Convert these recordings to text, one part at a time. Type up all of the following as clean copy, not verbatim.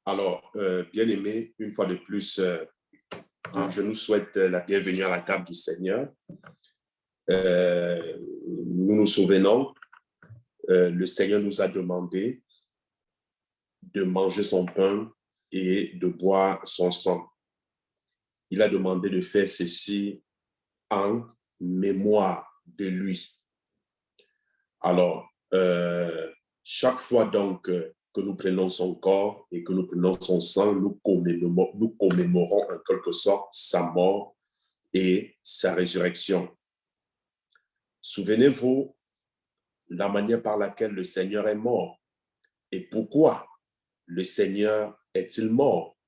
Alors, bien-aimés, une fois de plus, je nous souhaite la bienvenue à la table du Seigneur. Nous nous souvenons, le Seigneur nous a demandé de manger son pain et de boire son sang. Il a demandé de faire ceci en mémoire de lui. Alors, chaque fois donc que nous prenons son corps et que nous prenons son sang, nous commémorons en quelque sorte sa mort et sa résurrection. Souvenez-vous la manière par laquelle le Seigneur est mort et pourquoi le Seigneur est-il mort.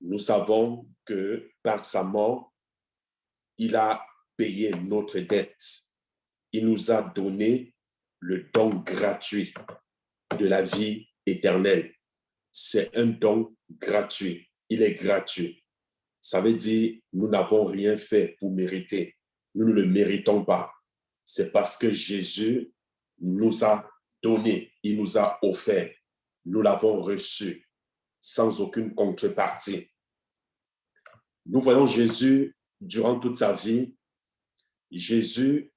Nous savons que par sa mort, il a payé notre dette. Il nous a donné le don gratuit de la vie éternelle. C'est un don gratuit. Il est gratuit. Ça veut dire nous n'avons rien fait pour mériter. Nous ne le méritons pas. C'est parce que Jésus nous a donné, il nous a offert. Nous l'avons reçu sans aucune contrepartie. Nous voyons Jésus durant toute sa vie. Jésus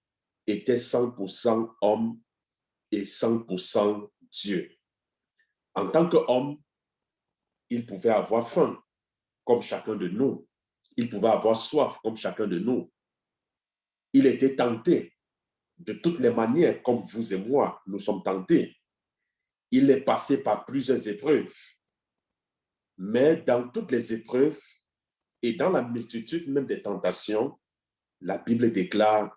était 100% homme et 100% Dieu. En tant qu'homme, il pouvait avoir faim, comme chacun de nous. Il pouvait avoir soif, comme chacun de nous. Il était tenté de toutes les manières, comme vous et moi, nous sommes tentés. Il est passé par plusieurs épreuves. Mais dans toutes les épreuves et dans la multitude même des tentations, la Bible déclare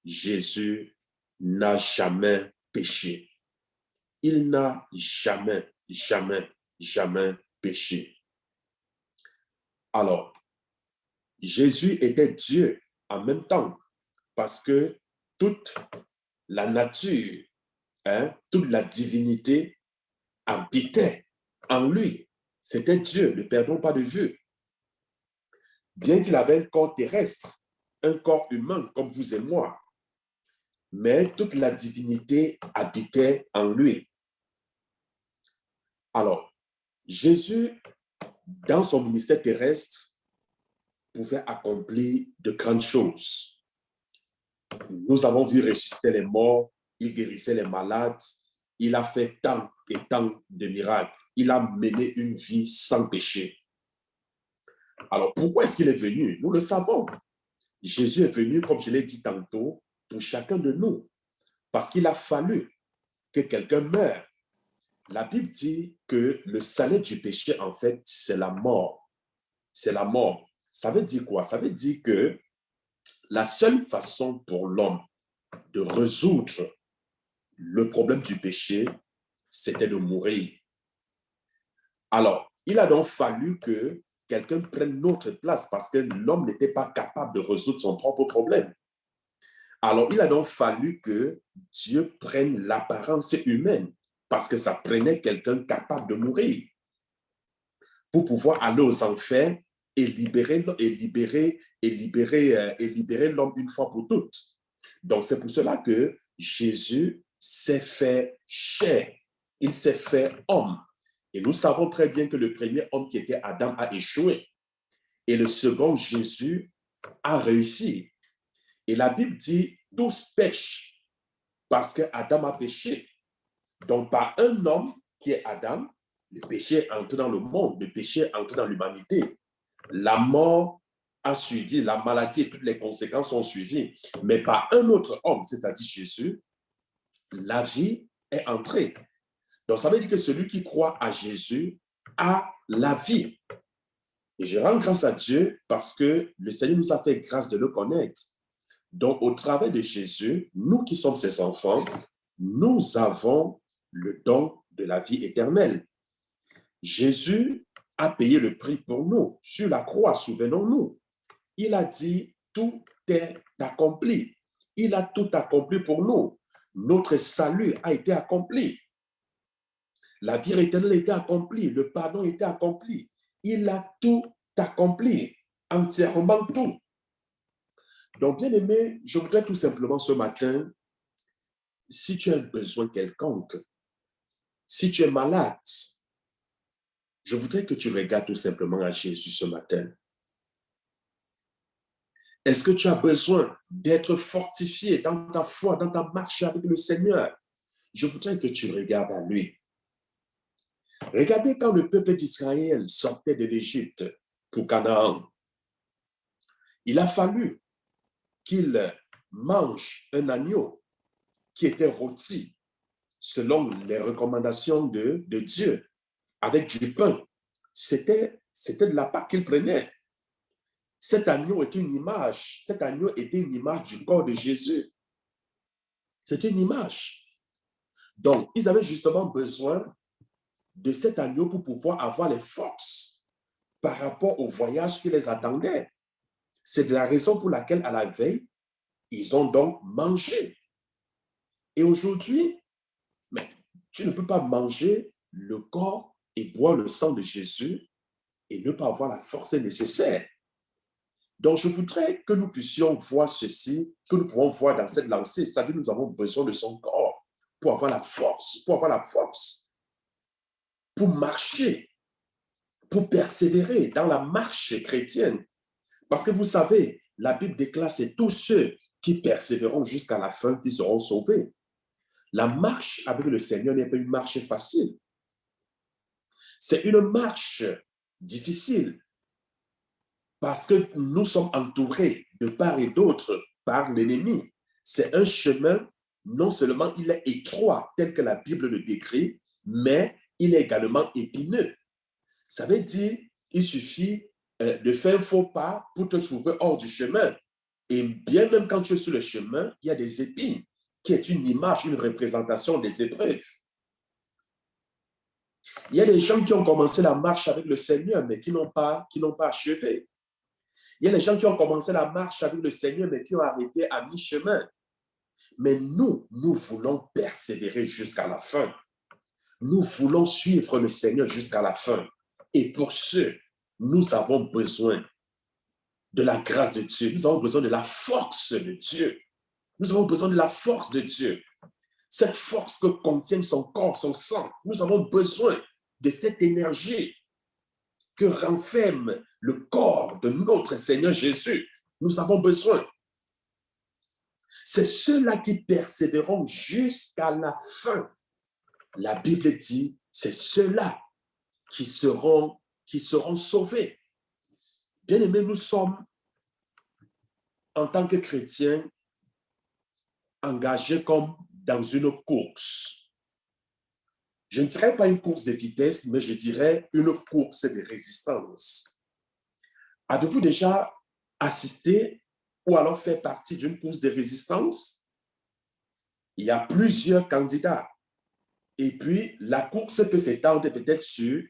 Jésus n'a jamais péché. Il n'a jamais péché. Alors, Jésus était Dieu en même temps parce que toute la nature, toute la divinité habitait en lui. C'était Dieu, ne perdons pas de vue. Bien qu'il avait un corps terrestre, un corps humain comme vous et moi, mais toute la divinité habitait en lui. Alors, Jésus, dans son ministère terrestre, pouvait accomplir de grandes choses. Nous avons vu ressusciter les morts, il guérissait les malades, il a fait tant et tant de miracles. Il a mené une vie sans péché. Alors, pourquoi est-ce qu'il est venu? Nous le savons. Jésus est venu, comme je l'ai dit tantôt, pour chacun de nous. Parce qu'il a fallu que quelqu'un meure. La Bible dit que le salaire du péché, en fait, c'est la mort. C'est la mort. Ça veut dire quoi? Ça veut dire que la seule façon pour l'homme de résoudre le problème du péché, c'était de mourir. Alors, il a donc fallu que quelqu'un prenne notre place parce que l'homme n'était pas capable de résoudre son propre problème. Alors, il a donc fallu que Dieu prenne l'apparence humaine parce que ça prenait quelqu'un capable de mourir pour pouvoir aller aux enfers et libérer l'homme une fois pour toutes. Donc, c'est pour cela que Jésus s'est fait chair. Il s'est fait homme. Et nous savons très bien que le premier homme qui était Adam a échoué. Et le second, Jésus, a réussi. Et la Bible dit, tous pêchent parce que Adam a péché. Donc, par un homme qui est Adam, le péché est entré dans le monde, le péché est entré dans l'humanité. La mort a suivi, la maladie et toutes les conséquences ont suivi. Mais par un autre homme, c'est-à-dire Jésus, la vie est entrée. Donc, ça veut dire que celui qui croit à Jésus a la vie. Et je rends grâce à Dieu parce que le Seigneur nous a fait grâce de le connaître. Donc, au travers de Jésus, nous qui sommes ses enfants, nous avons le don de la vie éternelle. Jésus a payé le prix pour nous. Sur la croix, souvenons-nous. Il a dit, tout est accompli. Il a tout accompli pour nous. Notre salut a été accompli. La vie éternelle a été accomplie. Le pardon a été accompli. Il a tout accompli. Entièrement tout. Donc, bien aimé, je voudrais tout simplement ce matin si tu as un besoin quelconque, si tu es malade, je voudrais que tu regardes tout simplement à Jésus ce matin. Est-ce que tu as besoin d'être fortifié dans ta foi, dans ta marche avec le Seigneur? Je voudrais que tu regardes à lui. Regardez quand le peuple d'Israël sortait de l'Égypte pour Canaan. Il a fallu qu'il mange un agneau qui était rôti selon les recommandations de Dieu avec du pain. C'était de la Pâque qu'il prenait. Cet agneau était une image. Cet agneau était une image du corps de Jésus. C'était une image. Donc, ils avaient justement besoin de cet agneau pour pouvoir avoir les forces par rapport au voyage qui les attendait. C'est de la raison pour laquelle, à la veille, ils ont donc mangé. Et aujourd'hui, mais tu ne peux pas manger le corps et boire le sang de Jésus et ne pas avoir la force nécessaire. Donc, je voudrais que nous puissions voir ceci, que nous pouvons voir dans cette lancée, c'est-à-dire que nous avons besoin de son corps pour avoir la force, pour marcher, pour persévérer dans la marche chrétienne. Parce que vous savez, la Bible déclare, c'est tous ceux qui persévéreront jusqu'à la fin qui seront sauvés. La marche avec le Seigneur n'est pas une marche facile. C'est une marche difficile parce que nous sommes entourés de part et d'autre par l'ennemi. C'est un chemin, non seulement il est étroit tel que la Bible le décrit, mais il est également épineux. Ça veut dire qu'il suffit de faire un faux pas pour te trouver hors du chemin. Et bien même quand tu es sur le chemin, il y a des épines, qui est une image, une représentation des épreuves. Il y a des gens qui ont commencé la marche avec le Seigneur, mais qui n'ont pas achevé. Il y a des gens qui ont commencé la marche avec le Seigneur, mais qui ont arrêté à mi-chemin. Mais nous voulons persévérer jusqu'à la fin. Nous voulons suivre le Seigneur jusqu'à la fin. Et pour ce, nous avons besoin de la grâce de Dieu. Nous avons besoin de la force de Dieu. Nous avons besoin de la force de Dieu. Cette force que contient son corps, son sang. Nous avons besoin de cette énergie que renferme le corps de notre Seigneur Jésus. Nous avons besoin. C'est ceux-là qui persévéreront jusqu'à la fin. La Bible dit, c'est ceux-là qui seront sauvés. Bien-aimés, nous sommes, en tant que chrétiens, engagés comme dans une course. Je ne dirais pas une course de vitesse, mais je dirais une course de résistance. Avez-vous déjà assisté ou alors fait partie d'une course de résistance? Il y a plusieurs candidats. Et puis, la course peut s'étendre peut-être sur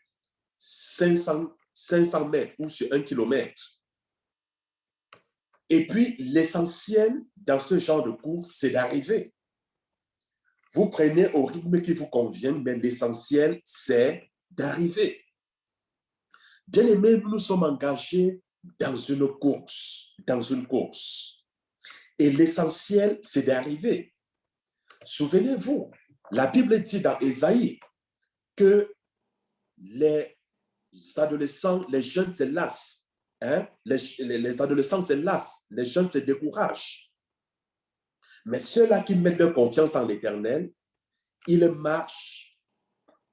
500 mètres ou sur 1 kilomètre. Et puis, l'essentiel dans ce genre de course, c'est d'arriver. Vous prenez au rythme qui vous convient, mais l'essentiel, c'est d'arriver. Bien aimé, nous sommes engagés dans une course. Et l'essentiel, c'est d'arriver. Souvenez-vous, la Bible dit dans Ésaïe que les adolescents, les jeunes se lassent. Les adolescents se lassent, les jeunes se découragent. Mais ceux-là qui mettent leur confiance en l'Éternel, ils marchent,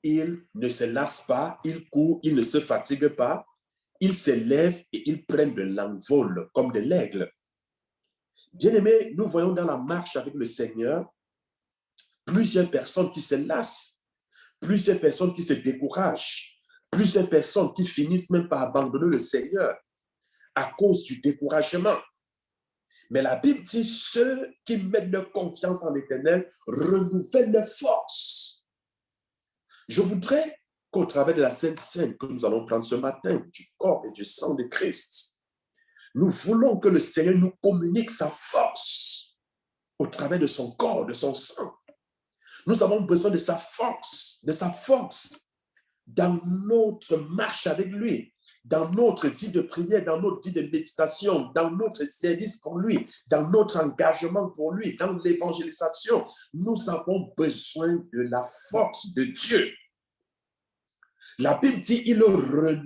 ils ne se lassent pas, ils courent, ils ne se fatiguent pas, ils se lèvent et ils prennent de l'envol comme de l'aigle. Bien-aimés, nous voyons dans la marche avec le Seigneur plusieurs personnes qui se lassent, plusieurs personnes qui se découragent, plusieurs personnes qui finissent même par abandonner le Seigneur à cause du découragement. Mais la Bible dit, ceux qui mettent leur confiance en l'Éternel renouvellent leur force. Je voudrais qu'au travers de la Sainte Seine que nous allons prendre ce matin, du corps et du sang de Christ, nous voulons que le Seigneur nous communique sa force au travers de son corps, de son sang. Nous avons besoin de sa force dans notre marche avec lui. dans notre vie de prière, dans notre vie de méditation, dans notre service pour lui, dans notre engagement pour lui, dans l'évangélisation, nous avons besoin de la force de Dieu. La Bible dit, il renouvelle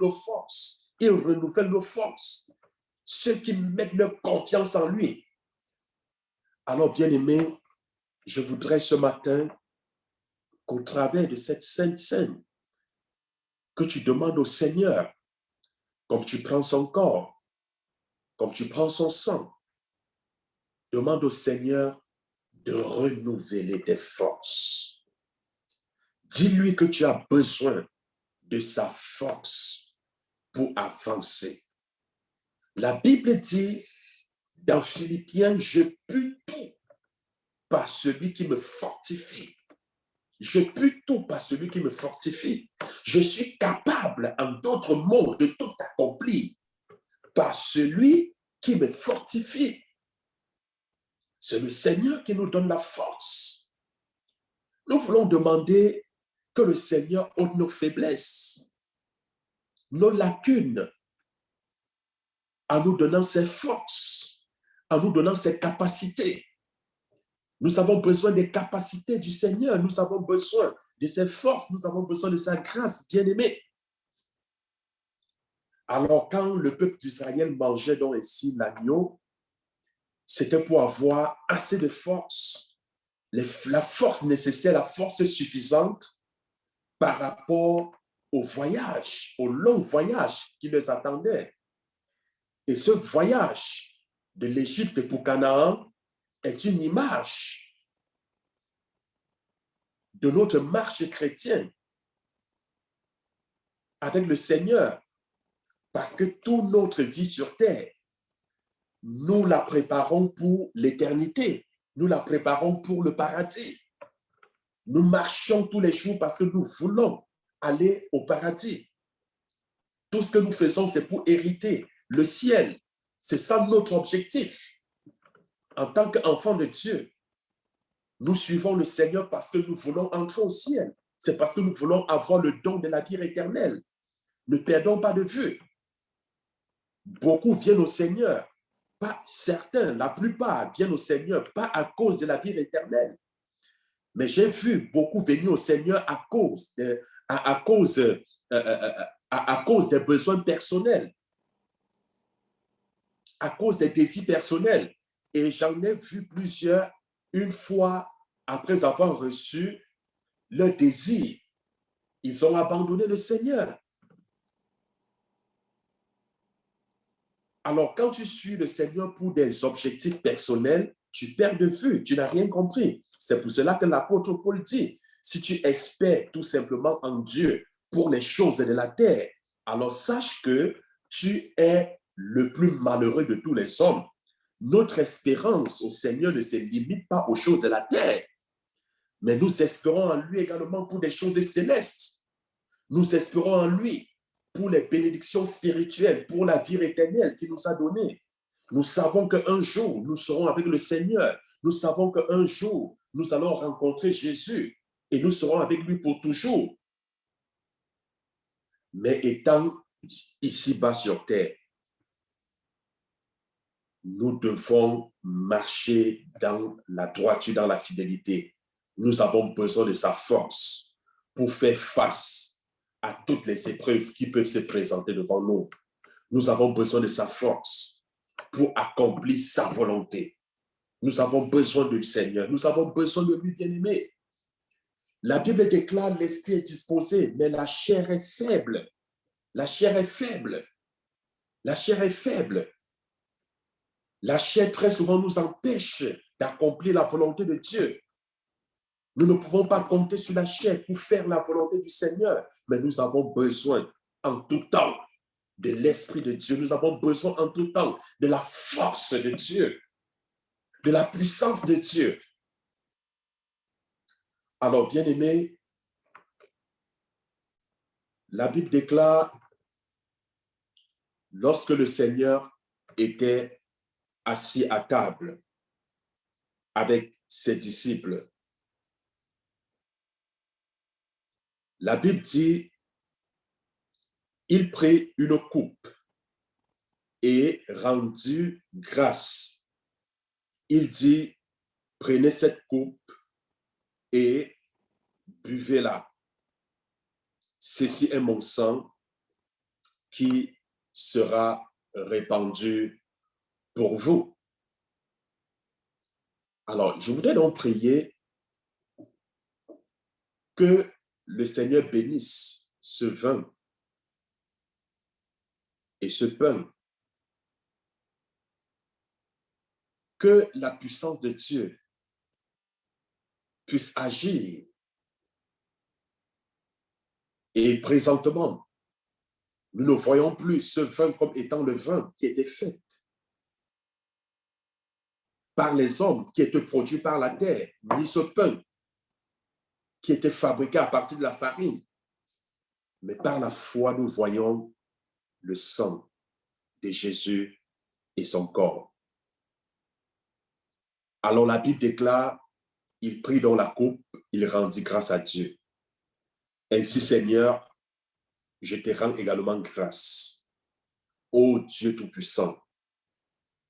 nos forces. Il renouvelle nos forces. Ceux qui mettent leur confiance en lui. Alors, bien-aimés, je voudrais ce matin qu'au travers de cette sainte scène, que tu demandes au Seigneur, comme tu prends son corps, comme tu prends son sang, demande au Seigneur de renouveler tes forces. Dis-lui que tu as besoin de sa force pour avancer. La Bible dit dans Philippiens, je puis tout par celui qui me fortifie. Je puis tout par celui qui me fortifie. Je suis capable, en d'autres mots, de tout accomplir par celui qui me fortifie. C'est le Seigneur qui nous donne la force. Nous voulons demander que le Seigneur ôte nos faiblesses, nos lacunes, en nous donnant ses forces, en nous donnant ses capacités. Nous avons besoin des capacités du Seigneur, nous avons besoin de ses forces, nous avons besoin de sa grâce, bien-aimée. Alors, quand le peuple d'Israël mangeait donc ainsi l'agneau, c'était pour avoir assez de force, la force nécessaire, la force suffisante par rapport au voyage, au long voyage qui les attendait. Et ce voyage de l'Égypte pour Canaan est une image de notre marche chrétienne avec le Seigneur, parce que toute notre vie sur terre, nous la préparons pour l'éternité, nous la préparons pour le paradis. Nous marchons tous les jours parce que nous voulons aller au paradis. Tout ce que nous faisons, c'est pour hériter le ciel. C'est ça notre objectif. En tant qu'enfants de Dieu, nous suivons le Seigneur parce que nous voulons entrer au ciel. C'est parce que nous voulons avoir le don de la vie éternelle. Ne perdons pas de vue. Beaucoup viennent au Seigneur, pas certains, la plupart viennent au Seigneur, pas à cause de la vie éternelle. Mais j'ai vu beaucoup venir au Seigneur à cause des besoins personnels, à cause des désirs personnels. Et j'en ai vu plusieurs, une fois après avoir reçu leur désir, ils ont abandonné le Seigneur. Alors, quand tu suis le Seigneur pour des objectifs personnels, tu perds de vue, tu n'as rien compris. C'est pour cela que l'apôtre Paul dit, si tu espères tout simplement en Dieu pour les choses de la terre, alors sache que tu es le plus malheureux de tous les hommes. Notre espérance au Seigneur ne se limite pas aux choses de la terre, mais nous espérons en lui également pour des choses célestes. Nous espérons en lui pour les bénédictions spirituelles, pour la vie éternelle qu'il nous a donnée. Nous savons qu'un jour, nous serons avec le Seigneur. Nous savons qu'un jour, nous allons rencontrer Jésus et nous serons avec lui pour toujours. Mais étant ici-bas sur terre, nous devons marcher dans la droiture, dans la fidélité. Nous avons besoin de sa force pour faire face à toutes les épreuves qui peuvent se présenter devant nous. Nous avons besoin de sa force pour accomplir sa volonté. Nous avons besoin du Seigneur. Nous avons besoin de lui, bien-aimé. La Bible déclare l'esprit est disposé, mais la chair est faible. La chair est faible. La chair est faible. La chair, très souvent, nous empêche d'accomplir la volonté de Dieu. Nous ne pouvons pas compter sur la chair pour faire la volonté du Seigneur, mais nous avons besoin en tout temps de l'Esprit de Dieu. Nous avons besoin en tout temps de la force de Dieu, de la puissance de Dieu. Alors, bien-aimés, la Bible déclare, lorsque le Seigneur était assis à table avec ses disciples, la Bible dit Il prit une coupe et rendit grâce. Il dit, prenez cette coupe et buvez-la. Ceci est mon sang qui sera répandu pour vous. Alors, je voudrais donc prier que le Seigneur bénisse ce vin et ce pain. Que la puissance de Dieu puisse agir. Et présentement, nous ne voyons plus ce vin comme étant le vin qui était fait par les hommes, qui était produit par la terre, ni ce pain qui était fabriqué à partir de la farine. Mais par la foi, nous voyons le sang de Jésus et son corps. Alors la Bible déclare, il prit dans la coupe, il rendit grâce à Dieu. Ainsi, Seigneur, je te rends également grâce. Ô Dieu Tout-Puissant,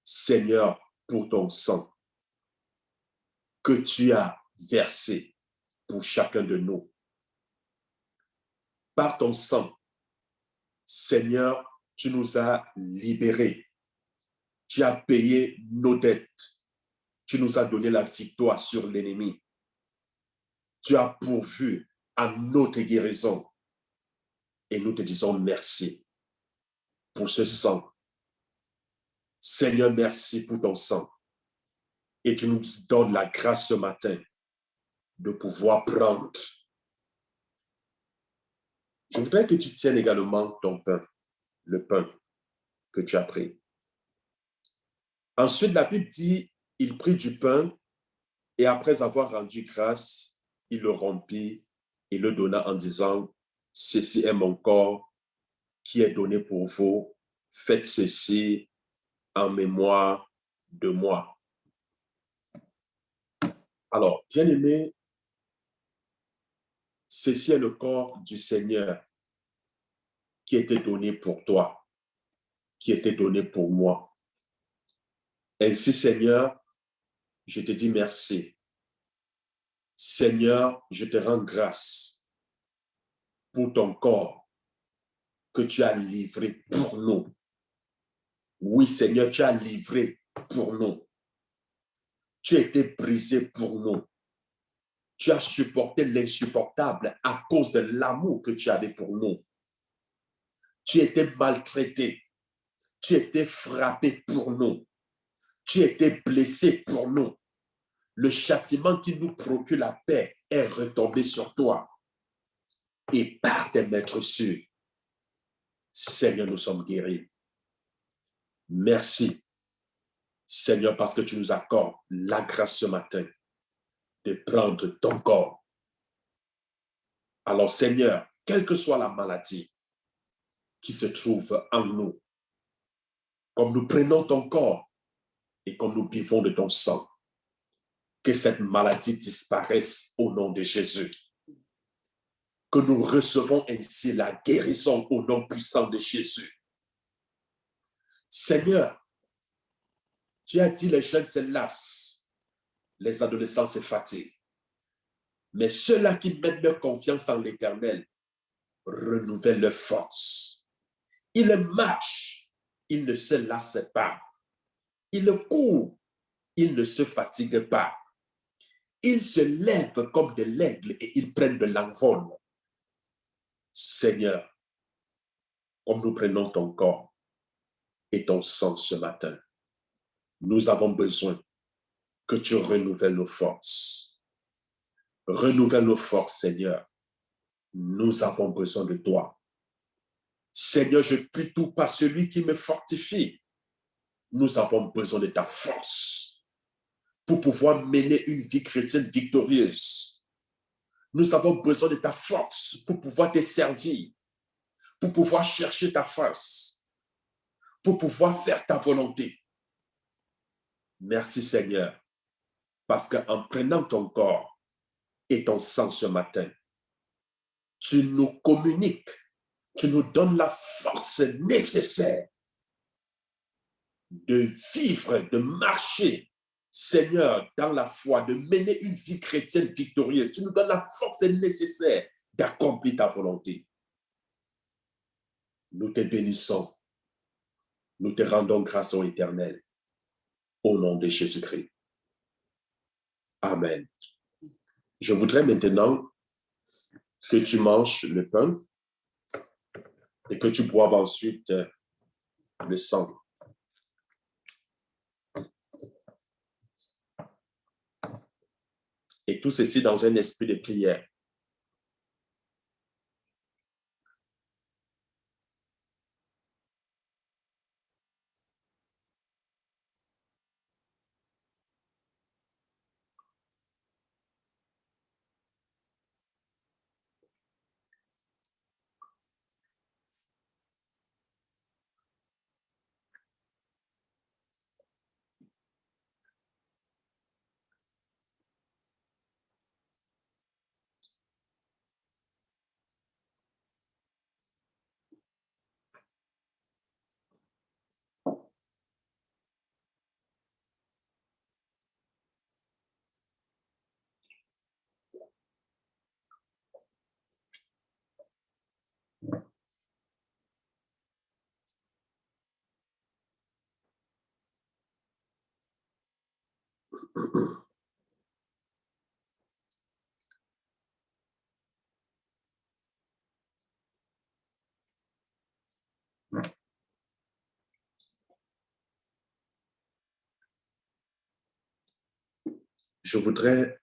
Seigneur, pour ton sang que tu as versé pour chacun de nous. Par ton sang, Seigneur, tu nous as libérés. Tu as payé nos dettes. Tu nous as donné la victoire sur l'ennemi. Tu as pourvu à notre guérison. Et nous te disons merci pour ce sang. Seigneur, merci pour ton sang. Et tu nous donnes la grâce ce matin de pouvoir prendre. Je voudrais que tu tiennes également ton pain, le pain que tu as pris. Ensuite, la Bible dit, il prit du pain et après avoir rendu grâce, il le rompit et le donna en disant, ceci est mon corps qui est donné pour vous. Faites ceci en mémoire de moi. Alors, bien-aimé, ceci est le corps du Seigneur qui était donné pour toi, qui était donné pour moi. Ainsi, Seigneur, je te dis merci. Seigneur, je te rends grâce pour ton corps que tu as livré pour nous. Oui, Seigneur, tu as livré pour nous. Tu as été brisé pour nous. Tu as supporté l'insupportable à cause de l'amour que tu avais pour nous. Tu étais maltraité. Tu étais frappé pour nous. Tu étais blessé pour nous. Le châtiment qui nous procure la paix est retombé sur toi. Et par tes maîtres sûrs, Seigneur, nous sommes guéris. Merci, Seigneur, parce que tu nous accordes la grâce ce matin de prendre ton corps. Alors, Seigneur, quelle que soit la maladie qui se trouve en nous, comme nous prenons ton corps et comme nous buvons de ton sang, que cette maladie disparaisse au nom de Jésus. Que nous recevons ainsi la guérison au nom puissant de Jésus. Seigneur, tu as dit les jeunes se lassent, les adolescents se fatiguent. Mais ceux-là qui mettent leur confiance en l'Éternel renouvellent leur force. Ils marchent, ils ne se lassent pas. Ils courent, ils ne se fatiguent pas. Ils se lèvent comme de l'aigle et ils prennent de l'envol. Seigneur, comme nous prenons ton corps et ton sang ce matin, nous avons besoin que tu renouvelles nos forces. Renouvelle nos forces, Seigneur. Nous avons besoin de toi. Seigneur, je prie tout par celui qui me fortifie. Nous avons besoin de ta force pour pouvoir mener une vie chrétienne victorieuse. Nous avons besoin de ta force pour pouvoir te servir, pour pouvoir chercher ta face, pour pouvoir faire ta volonté. Merci Seigneur, parce qu'en prenant ton corps et ton sang ce matin, tu nous communiques tu nous donnes la force nécessaire de vivre, de marcher, Seigneur, dans la foi, de mener une vie chrétienne victorieuse. Tu nous donnes la force nécessaire d'accomplir ta volonté. Nous te bénissons. Nous te rendons grâce au Éternel. Au nom de Jésus-Christ. Amen. Je voudrais maintenant que tu manges le pain et que tu boives ensuite le sang. Et tout ceci dans un esprit de prière. Je voudrais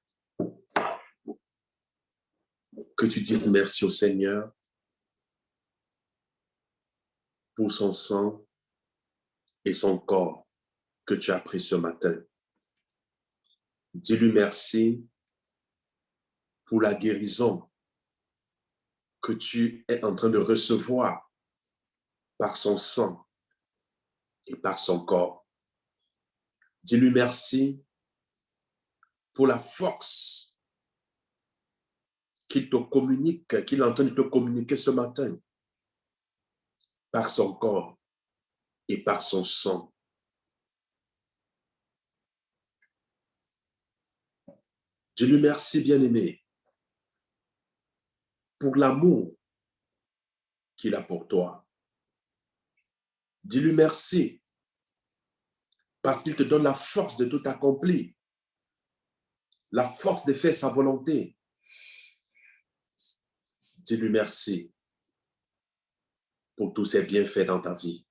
que tu dises merci au Seigneur pour son sang et son corps que tu as pris ce matin. Dis-lui merci pour la guérison que tu es en train de recevoir par son sang et par son corps. Dis-lui merci pour la force qu'il te communique, qu'il est en train de te communiquer ce matin par son corps et par son sang. Dis-lui merci, bien-aimé, pour l'amour qu'il a pour toi. Dis-lui merci parce qu'il te donne la force de tout accomplir, la force de faire sa volonté. Dis-lui merci pour tous ses bienfaits dans ta vie.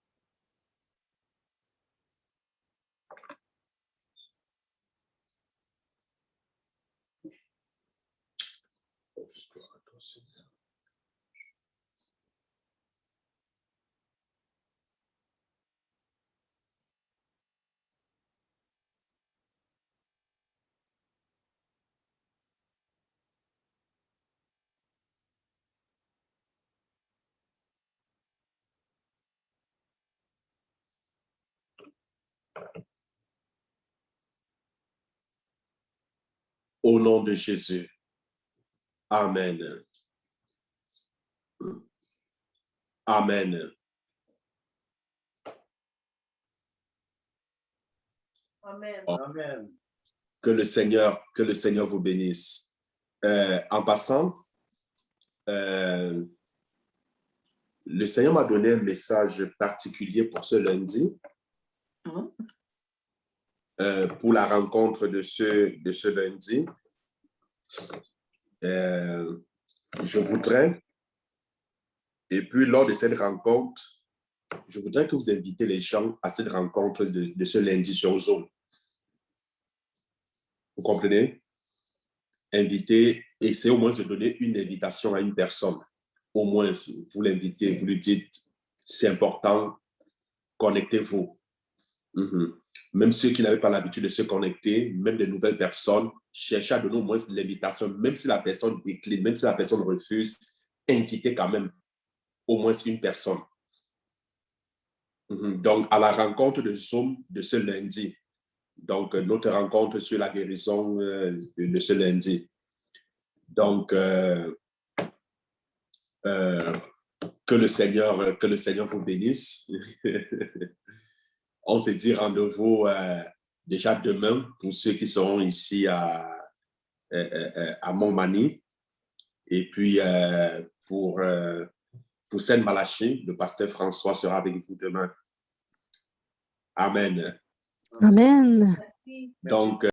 Au nom de Jésus. Amen. Amen. Amen. Amen. Que le Seigneur vous bénisse. En passant, le Seigneur m'a donné un message particulier pour ce lundi, pour la rencontre de ce lundi. Je voudrais, et puis lors de cette rencontre, je voudrais que vous invitez les gens à cette rencontre de ce lundi sur Zoom. Vous comprenez? Invitez, essayez au moins de donner une invitation à une personne. Au moins, si vous l'invitez, vous lui dites, c'est important, connectez-vous. Même ceux qui n'avaient pas l'habitude de se connecter, même de nouvelles personnes, cherchez à donner au moins l'invitation, même si la personne décline, même si la personne refuse, invitez quand même au moins une personne. Donc, à la rencontre de Zoom de ce lundi, donc notre rencontre sur la guérison de ce lundi. Donc, que le Seigneur vous bénisse. On se dit rendez-vous déjà demain pour ceux qui seront ici à Montmagny. Et puis, pour Sainte-Malachie, le pasteur François sera avec vous demain. Amen. Amen. Donc,